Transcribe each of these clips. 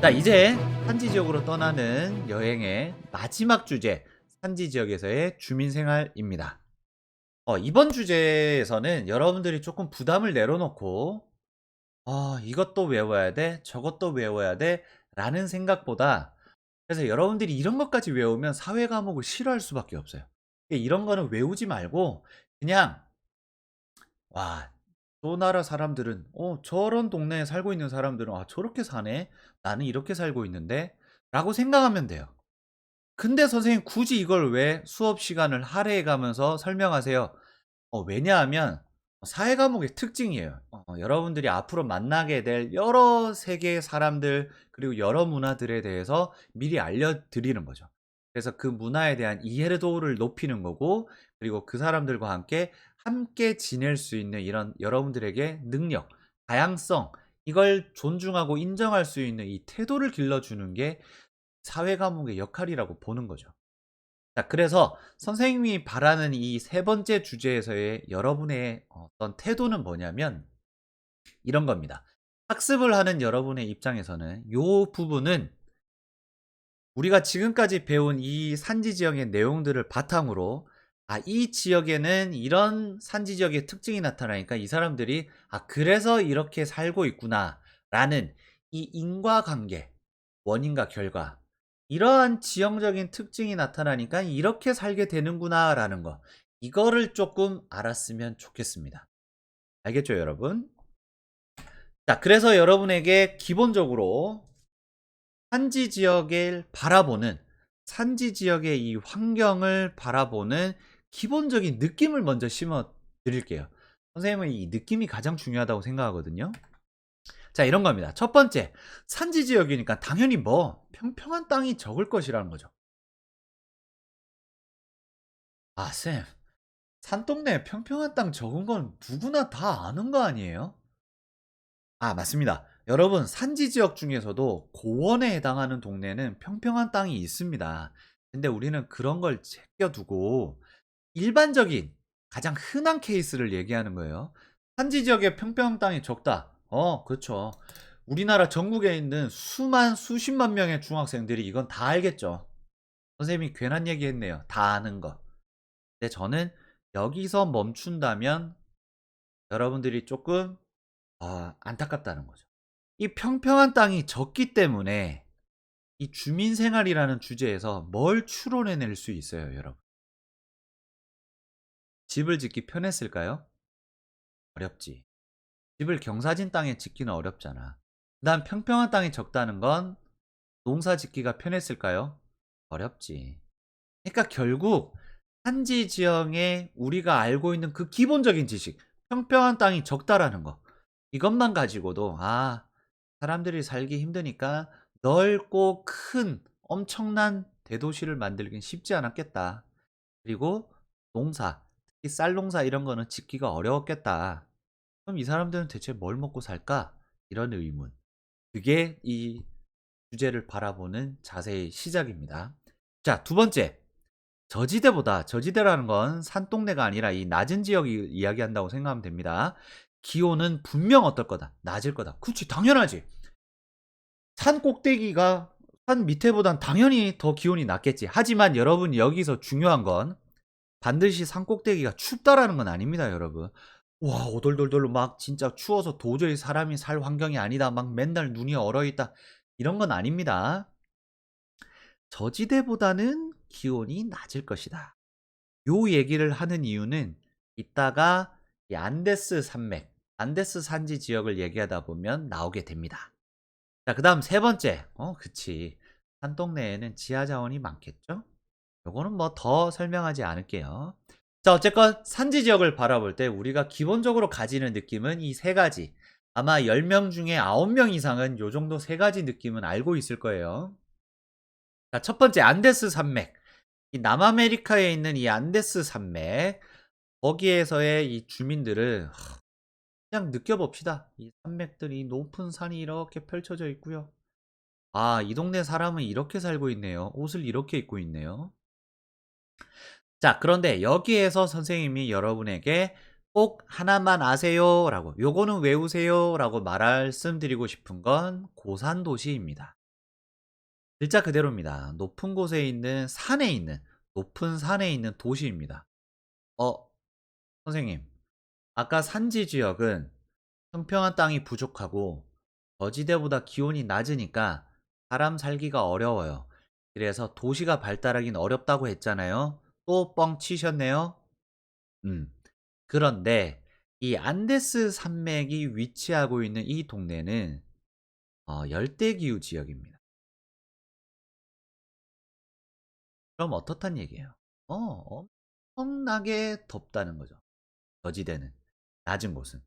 자, 이제 산지 지역으로 떠나는 여행의 마지막 주제, 산지 지역에서의 주민 생활입니다. 이번 주제에서는 여러분들이 조금 부담을 내려놓고, 이것도 외워야 돼, 저것도 외워야 돼, 라는 생각보다, 그래서 여러분들이 이런 것까지 외우면 사회 과목을 싫어할 수밖에 없어요. 이런 거는 외우지 말고, 그냥, 와, 저 나라 사람들은, 저런 동네에 살고 있는 사람들은, 저렇게 사네? 나는 이렇게 살고 있는데? 라고 생각하면 돼요. 근데 선생님 굳이 이걸 왜 수업 시간을 할애해 가면서 설명하세요? 왜냐하면 사회 과목의 특징이에요. 여러분들이 앞으로 만나게 될 여러 세계의 사람들 그리고 여러 문화들에 대해서 미리 알려드리는 거죠. 그래서 그 문화에 대한 이해도를 높이는 거고, 그리고 그 사람들과 함께 지낼 수 있는 이런 여러분들에게 능력, 다양성, 이걸 존중하고 인정할 수 있는 이 태도를 길러주는 게 사회 과목의 역할이라고 보는 거죠. 자, 그래서 선생님이 바라는 이 세 번째 주제에서의 여러분의 어떤 태도는 뭐냐면 이런 겁니다. 학습을 하는 여러분의 입장에서는 요 부분은 우리가 지금까지 배운 이 산지 지역의 내용들을 바탕으로, 이 지역에는 이런 산지 지역의 특징이 나타나니까 이 사람들이 그래서 이렇게 살고 있구나라는 이 인과관계, 원인과 결과, 이러한 지형적인 특징이 나타나니까 이렇게 살게 되는구나라는 거, 이거를 조금 알았으면 좋겠습니다. 알겠죠, 여러분? 자, 그래서 여러분에게 기본적으로 산지 지역을 바라보는, 산지 지역의 이 환경을 바라보는 기본적인 느낌을 먼저 심어 드릴게요. 선생님은 이 느낌이 가장 중요하다고 생각하거든요. 자, 이런 겁니다. 첫 번째, 산지 지역이니까 당연히 평평한 땅이 적을 것이라는 거죠. 쌤, 산동네에 평평한 땅 적은 건 누구나 다 아는 거 아니에요? 맞습니다. 여러분, 산지 지역 중에서도 고원에 해당하는 동네는 평평한 땅이 있습니다. 근데 우리는 그런 걸 제껴두고 일반적인 가장 흔한 케이스를 얘기하는 거예요. 산지 지역에 평평한 땅이 적다. 그렇죠. 우리나라 전국에 있는 수십만 명의 중학생들이 이건 다 알겠죠. 선생님이 괜한 얘기 했네요. 다 아는 거. 근데 저는 여기서 멈춘다면 여러분들이 조금 안타깝다는 거죠. 이 평평한 땅이 적기 때문에 이 주민 생활이라는 주제에서 뭘 추론해낼 수 있어요, 여러분? 집을 짓기 편했을까요? 어렵지. 집을 경사진 땅에 짓기는 어렵잖아. 그다음 평평한 땅이 적다는 건 농사 짓기가 편했을까요? 어렵지. 그러니까 결국 산지 지형에 우리가 알고 있는 그 기본적인 지식, 평평한 땅이 적다라는 거, 이것만 가지고도 사람들이 살기 힘드니까 넓고 큰 엄청난 대도시를 만들긴 쉽지 않았겠다. 그리고 농사, 특히 쌀 농사 이런 거는 짓기가 어려웠겠다. 그럼 이 사람들은 대체 뭘 먹고 살까? 이런 의문. 그게 이 주제를 바라보는 자세의 시작입니다. 자, 두 번째. 저지대라는 건 산동네가 아니라 이 낮은 지역이 이야기한다고 생각하면 됩니다. 기온은 분명 어떨 거다. 낮을 거다. 그렇지, 당연하지. 산 밑에보단 당연히 더 기온이 낮겠지. 하지만 여러분, 여기서 중요한 건 반드시 산 꼭대기가 춥다라는 건 아닙니다, 여러분. 와, 오돌돌돌 막 진짜 추워서 도저히 사람이 살 환경이 아니다. 막 맨날 눈이 얼어있다. 이런 건 아닙니다. 저지대보다는 기온이 낮을 것이다. 요 얘기를 하는 이유는 이따가 이 안데스 산맥, 안데스 산지 지역을 얘기하다 보면 나오게 됩니다. 자, 그 다음 세 번째. 그치. 산동네에는 지하 자원이 많겠죠? 요거는 뭐 더 설명하지 않을게요. 자, 어쨌건 산지 지역을 바라볼 때 우리가 기본적으로 가지는 느낌은 이 세 가지. 아마 10명 중에 9명 이상은 요 정도 세 가지 느낌은 알고 있을 거예요. 자, 첫 번째 안데스 산맥. 이 남아메리카에 있는 이 안데스 산맥. 거기에서의 이 주민들을 그냥 느껴봅시다. 이 산맥들이 높은 산이 이렇게 펼쳐져 있고요. 이 동네 사람은 이렇게 살고 있네요. 옷을 이렇게 입고 있네요. 자, 그런데 여기에서 선생님이 여러분에게 꼭 하나만 아세요 라고, 요거는 외우세요 라고 말씀드리고 싶은 건 고산도시입니다. 글자 그대로입니다. 높은 곳에 있는 산에 있는 높은 산에 있는 도시입니다. 어, 선생님. 아까 산지 지역은 평평한 땅이 부족하고 거지대보다 기온이 낮으니까 사람 살기가 어려워요. 그래서 도시가 발달하긴 어렵다고 했잖아요. 또 뻥 치셨네요. 음. 그런데 이 안데스 산맥이 위치하고 있는 이 동네는 열대기후 지역입니다. 그럼 어떻단 얘기예요? 엄청나게 덥다는 거죠. 거지대는 낮은 곳은.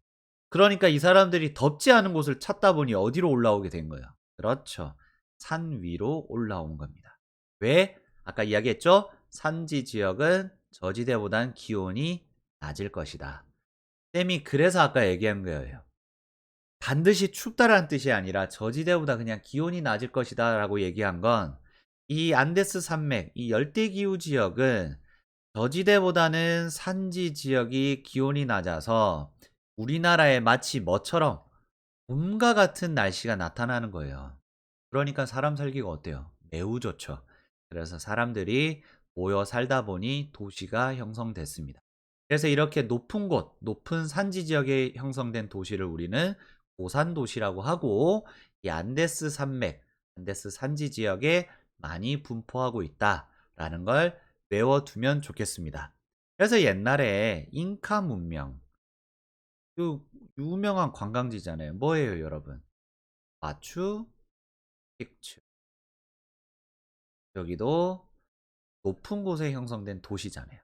그러니까 이 사람들이 덥지 않은 곳을 찾다 보니 어디로 올라오게 된 거예요. 그렇죠. 산 위로 올라온 겁니다. 왜? 아까 이야기했죠? 산지 지역은 저지대보단 기온이 낮을 것이다. 쌤이 그래서 아까 얘기한 거예요. 반드시 춥다라는 뜻이 아니라 저지대보다 그냥 기온이 낮을 것이다 라고 얘기한 건 이 안데스 산맥, 이 열대기후 지역은 저지대보다는 산지 지역이 기온이 낮아서 우리나라에 마치 뭐처럼 봄과 같은 날씨가 나타나는 거예요. 그러니까 사람 살기가 어때요? 매우 좋죠. 그래서 사람들이 모여 살다 보니 도시가 형성됐습니다. 그래서 이렇게 높은 곳, 높은 산지 지역에 형성된 도시를 우리는 고산 도시라고 하고 이 안데스 산맥, 안데스 산지 지역에 많이 분포하고 있다라는 걸 외워두면 좋겠습니다. 그래서 옛날에 잉카 문명, 그 유명한 관광지잖아요. 뭐예요, 여러분? 마추 픽추. 여기도 높은 곳에 형성된 도시잖아요.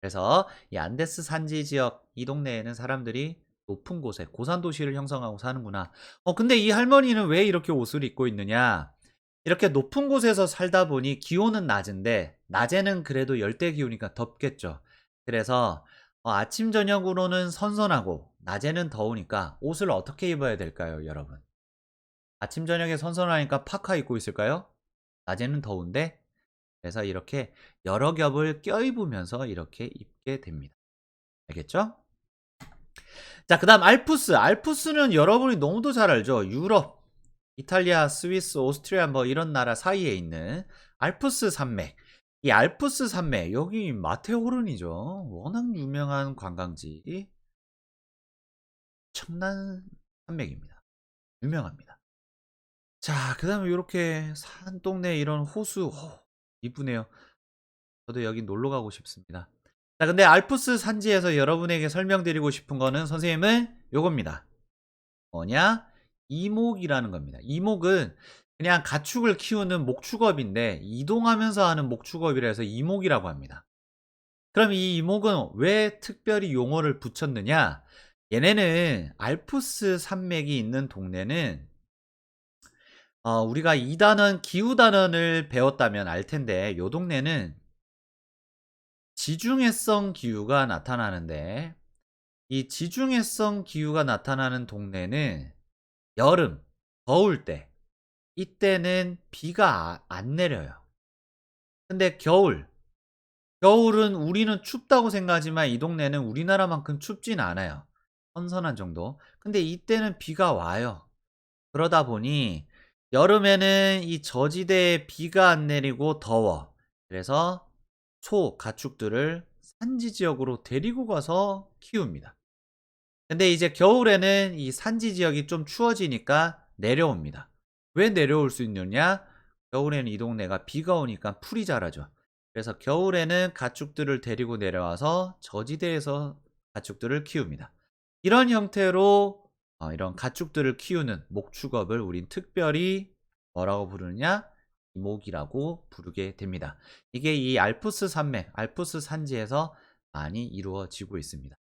그래서 이 안데스 산지 지역 이 동네에는 사람들이 높은 곳에 고산 도시를 형성하고 사는구나. 근데 이 할머니는 왜 이렇게 옷을 입고 있느냐? 이렇게 높은 곳에서 살다 보니 기온은 낮은데 낮에는 그래도 열대 기후니까 덥겠죠. 그래서 아침 저녁으로는 선선하고 낮에는 더우니까 옷을 어떻게 입어야 될까요, 여러분? 아침 저녁에 선선하니까 파카 입고 있을까요? 낮에는 더운데 그래서 이렇게 여러 겹을 껴입으면서 이렇게 입게 됩니다. 알겠죠? 자, 그 다음 알프스. 알프스는 여러분이 너무도 잘 알죠? 유럽, 이탈리아, 스위스, 오스트리아 뭐 이런 나라 사이에 있는 알프스 산맥. 이 알프스 산맥, 여기 마테오른이죠. 워낙 유명한 관광지. 청란 산맥입니다. 유명합니다. 자, 그 다음에 이렇게 산동네 이런 호수. 이쁘네요. 저도 여기 놀러 가고 싶습니다. 자, 근데 알프스 산지에서 여러분에게 설명드리고 싶은 거는 선생님은 요겁니다. 뭐냐? 이목이라는 겁니다. 이목은 그냥 가축을 키우는 목축업인데 이동하면서 하는 목축업이라 해서 이목이라고 합니다. 그럼 이 이목은 왜 특별히 용어를 붙였느냐? 얘네는 알프스 산맥이 있는 동네는 우리가 2단원 기후단원을 배웠다면 알 텐데 요 동네는 지중해성 기후가 나타나는데 이 지중해성 기후가 나타나는 동네는 여름, 더울 때 이때는 비가 안 내려요. 근데 겨울은 우리는 춥다고 생각하지만 이 동네는 우리나라만큼 춥진 않아요. 선선한 정도. 근데 이때는 비가 와요. 그러다 보니 여름에는 이 저지대에 비가 안 내리고 더워. 그래서 가축들을 산지 지역으로 데리고 가서 키웁니다. 근데 이제 겨울에는 이 산지 지역이 좀 추워지니까 내려옵니다. 왜 내려올 수 있느냐? 겨울에는 이 동네가 비가 오니까 풀이 자라죠. 그래서 겨울에는 가축들을 데리고 내려와서 저지대에서 가축들을 키웁니다. 이런 형태로 이런 가축들을 키우는 목축업을 우린 특별히 뭐라고 부르느냐? 이목이라고 부르게 됩니다. 이게 이 알프스 산맥, 알프스 산지에서 많이 이루어지고 있습니다.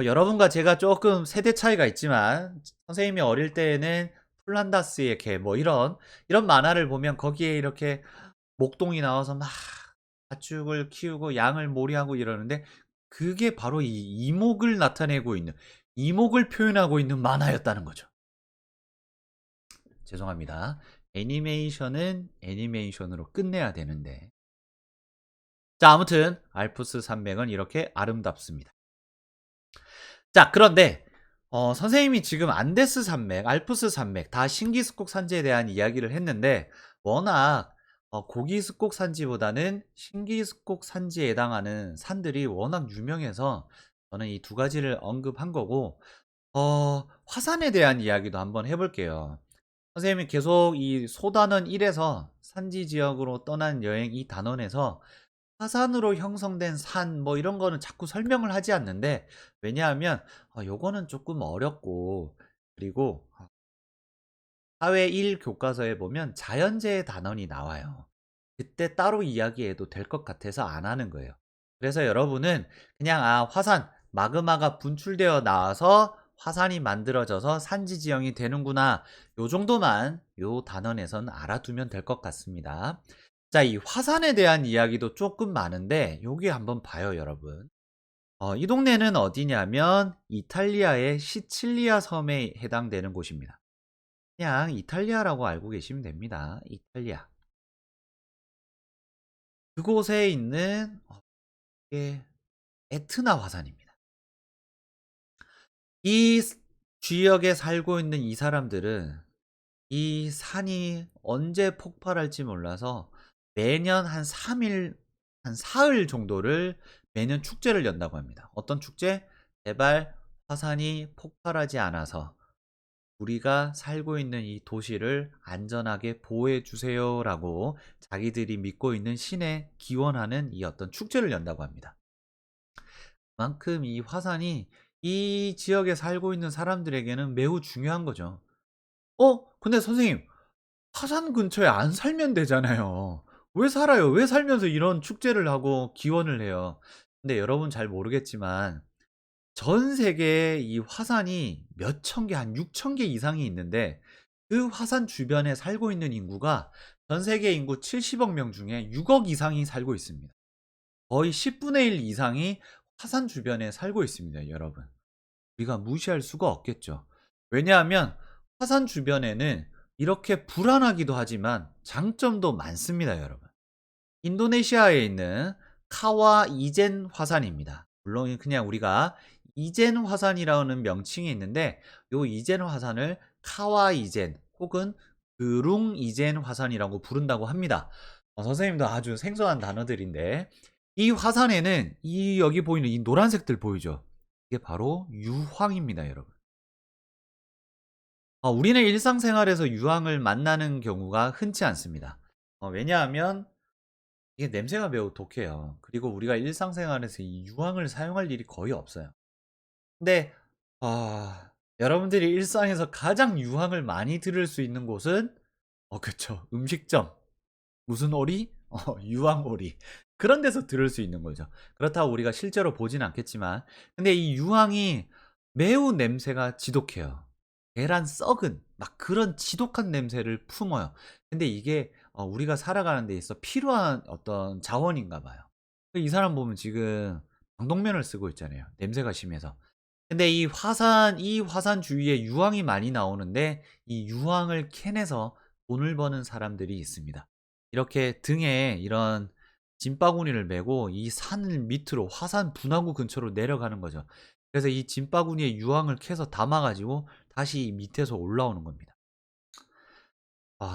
여러분과 제가 조금 세대 차이가 있지만 선생님이 어릴 때에는 플란다스의 개 뭐 이런 만화를 보면 거기에 이렇게 목동이 나와서 막 가축을 키우고 양을 몰이하고 이러는데 그게 바로 이 이목을 나타내고 있는 이목을 표현하고 있는 만화였다는 거죠. 죄송합니다. 애니메이션은 애니메이션으로 끝내야 되는데 자, 아무튼 알프스 산맥은 이렇게 아름답습니다. 자, 그런데 선생님이 지금 안데스 산맥, 알프스 산맥 다 신기스국 산지에 대한 이야기를 했는데 워낙 고기습곡 산지보다는 신기습곡 산지에 해당하는 산들이 워낙 유명해서 저는 이 두 가지를 언급한 거고, 화산에 대한 이야기도 한번 해볼게요. 선생님이 계속 이 소단원 1에서 산지 지역으로 떠난 여행 이 단원에서 화산으로 형성된 산 뭐 이런 거는 자꾸 설명을 하지 않는데, 왜냐하면 요거는 조금 어렵고, 그리고 사회 1 교과서에 보면 자연재해 단원이 나와요. 그때 따로 이야기해도 될 것 같아서 안 하는 거예요. 그래서 여러분은 그냥 화산 마그마가 분출되어 나와서 화산이 만들어져서 산지 지형이 되는구나, 요 정도만 요 단원에선 알아두면 될 것 같습니다. 자, 이 화산에 대한 이야기도 조금 많은데 여기 한번 봐요, 여러분. 이 동네는 어디냐면 이탈리아의 시칠리아 섬에 해당되는 곳입니다. 그냥 이탈리아라고 알고 계시면 됩니다. 이탈리아. 그곳에 있는 이게 에트나 화산입니다. 이 지역에 살고 있는 이 사람들은 이 산이 언제 폭발할지 몰라서 매년 한 3일, 한 사흘 정도를 매년 축제를 연다고 합니다. 어떤 축제? 제발 화산이 폭발하지 않아서 우리가 살고 있는 이 도시를 안전하게 보호해 주세요라고 자기들이 믿고 있는 신에 기원하는 이 어떤 축제를 연다고 합니다. 그만큼 이 화산이 이 지역에 살고 있는 사람들에게는 매우 중요한 거죠. 근데 선생님, 화산 근처에 안 살면 되잖아요. 왜 살아요? 왜 살면서 이런 축제를 하고 기원을 해요? 근데 여러분 잘 모르겠지만 전 세계에 이 화산이 몇 천 개, 한 6천 개 이상이 있는데 그 화산 주변에 살고 있는 인구가 전 세계 인구 70억 명 중에 6억 이상이 살고 있습니다. 거의 10분의 1 이상이 화산 주변에 살고 있습니다, 여러분. 우리가 무시할 수가 없겠죠. 왜냐하면 화산 주변에는 이렇게 불안하기도 하지만 장점도 많습니다, 여러분. 인도네시아에 있는 카와 이젠 화산입니다. 물론 그냥 우리가 이젠 화산이라는 명칭이 있는데 요 이젠 화산을 카와 이젠 혹은 그룽 이젠 화산이라고 부른다고 합니다. 선생님도 아주 생소한 단어들인데 이 화산에는 이 여기 보이는 이 노란색들 보이죠? 이게 바로 유황입니다, 여러분. 우리는 일상생활에서 유황을 만나는 경우가 흔치 않습니다. 왜냐하면 이게 냄새가 매우 독해요. 그리고 우리가 일상생활에서 이 유황을 사용할 일이 거의 없어요. 근데 여러분들이 일상에서 가장 유황을 많이 들을 수 있는 곳은 그쵸. 음식점. 무슨 오리? 유황오리. 그런 데서 들을 수 있는 거죠. 그렇다고 우리가 실제로 보진 않겠지만, 근데 이 유황이 매우 냄새가 지독해요. 계란 썩은 막 그런 지독한 냄새를 품어요. 근데 이게 우리가 살아가는 데 있어 필요한 어떤 자원인가 봐요. 이 사람 보면 지금 방독면을 쓰고 있잖아요, 냄새가 심해서. 근데 이 화산 주위에 유황이 많이 나오는데 이 유황을 캐내서 돈을 버는 사람들이 있습니다. 이렇게 등에 이런 짐바구니를 메고 이 산을 밑으로 화산 분화구 근처로 내려가는 거죠. 그래서 이 짐바구니에 유황을 캐서 담아 가지고 다시 밑에서 올라오는 겁니다.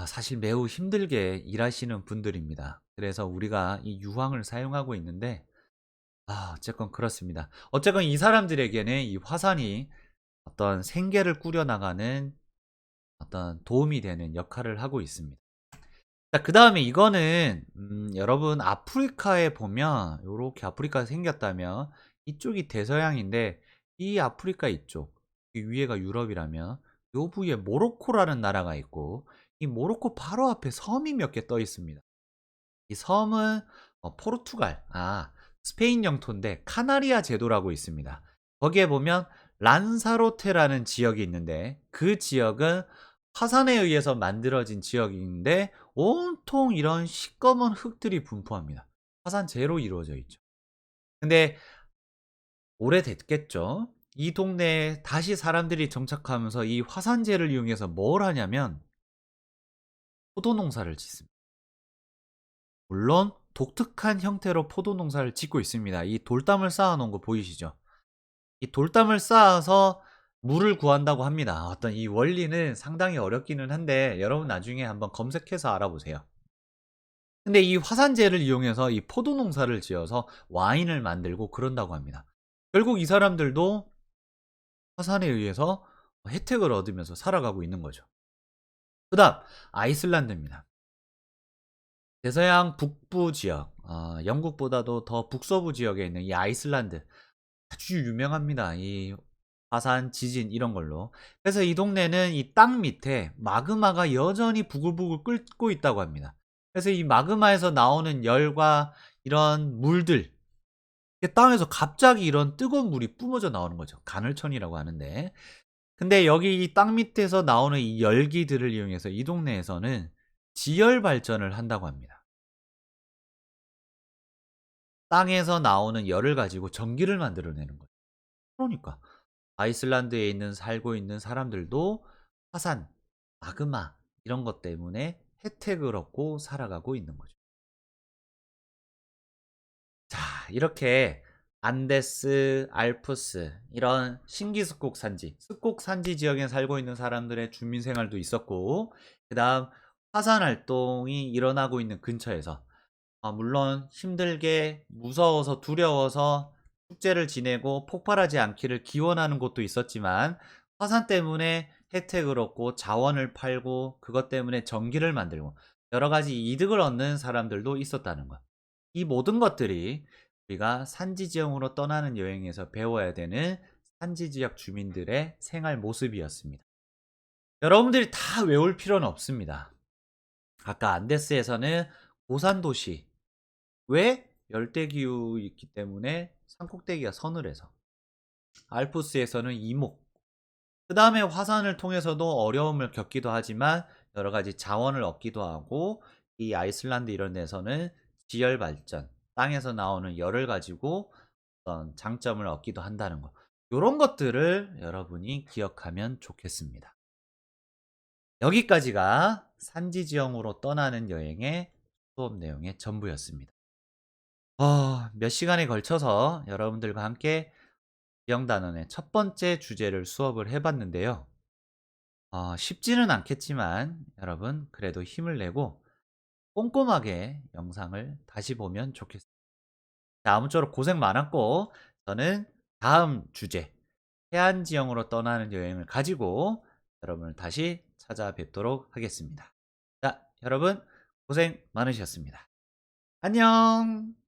사실 매우 힘들게 일하시는 분들입니다. 그래서 우리가 이 유황을 사용하고 있는데, 어쨌건 그렇습니다. 어쨌건 이 사람들에게는 이 화산이 어떤 생계를 꾸려나가는 어떤 도움이 되는 역할을 하고 있습니다. 자, 그 다음에 이거는 여러분 아프리카에 보면 요렇게 아프리카가 생겼다면 이쪽이 대서양인데 이 아프리카 이쪽, 이 위에가 유럽이라면 요 부위에 모로코라는 나라가 있고 이 모로코 바로 앞에 섬이 몇 개 떠 있습니다. 이 섬은 포르투갈, 스페인 영토인데 카나리아 제도라고 있습니다. 거기에 보면 란사로테라는 지역이 있는데 그 지역은 화산에 의해서 만들어진 지역인데 온통 이런 시꺼먼 흙들이 분포합니다. 화산재로 이루어져 있죠. 근데 오래됐겠죠. 이 동네에 다시 사람들이 정착하면서 이 화산재를 이용해서 뭘 하냐면 포도 농사를 짓습니다. 물론 독특한 형태로 포도 농사를 짓고 있습니다. 이 돌담을 쌓아 놓은 거 보이시죠? 이 돌담을 쌓아서 물을 구한다고 합니다. 어떤 이 원리는 상당히 어렵기는 한데 여러분 나중에 한번 검색해서 알아보세요. 근데 이 화산재를 이용해서 이 포도 농사를 지어서 와인을 만들고 그런다고 합니다. 결국 이 사람들도 화산에 의해서 혜택을 얻으면서 살아가고 있는 거죠. 그다음 아이슬란드입니다. 대서양 북부 지역, 영국보다도 더 북서부 지역에 있는 이 아이슬란드 아주 유명합니다. 이 화산, 지진 이런 걸로. 그래서 이 동네는 이 땅 밑에 마그마가 여전히 부글부글 끓고 있다고 합니다. 그래서 이 마그마에서 나오는 열과 이런 물들, 이게 땅에서 갑자기 이런 뜨거운 물이 뿜어져 나오는 거죠. 간헐천이라고 하는데. 근데 여기 이 땅 밑에서 나오는 이 열기들을 이용해서 이 동네에서는 지열 발전을 한다고 합니다. 땅에서 나오는 열을 가지고 전기를 만들어내는 거죠. 그러니까 아이슬란드에 있는 살고 있는 사람들도 화산, 마그마 이런 것 때문에 혜택을 얻고 살아가고 있는 거죠. 자, 이렇게 안데스, 알프스 이런 신기습곡 산지, 습곡 산지 지역에 살고 있는 사람들의 주민 생활도 있었고, 그다음 화산 활동이 일어나고 있는 근처에서 물론 힘들게 무서워서 두려워서 축제를 지내고 폭발하지 않기를 기원하는 곳도 있었지만 화산 때문에 혜택을 얻고 자원을 팔고 그것 때문에 전기를 만들고 여러 가지 이득을 얻는 사람들도 있었다는 것. 이 모든 것들이 우리가 산지 지형으로 떠나는 여행에서 배워야 되는 산지 지역 주민들의 생활 모습이었습니다. 여러분들이 다 외울 필요는 없습니다. 아까 안데스에서는 고산 도시, 왜? 열대기후 있기 때문에 산꼭대기가 서늘해서. 알프스에서는 이목. 그 다음에 화산을 통해서도 어려움을 겪기도 하지만 여러 가지 자원을 얻기도 하고 이 아이슬란드 이런 데서는 지열 발전, 땅에서 나오는 열을 가지고 어떤 장점을 얻기도 한다는 거. 이런 것들을 여러분이 기억하면 좋겠습니다. 여기까지가 산지 지형으로 떠나는 여행의 수업 내용의 전부였습니다. 몇 시간에 걸쳐서 여러분들과 함께 지형 단원의 첫 번째 주제를 수업을 해봤는데요. 쉽지는 않겠지만 여러분 그래도 힘을 내고 꼼꼼하게 영상을 다시 보면 좋겠습니다. 자, 아무쪼록 고생 많았고 저는 다음 주제 해안 지형으로 떠나는 여행을 가지고 여러분을 다시 찾아뵙도록 하겠습니다. 자, 여러분 고생 많으셨습니다. 안녕.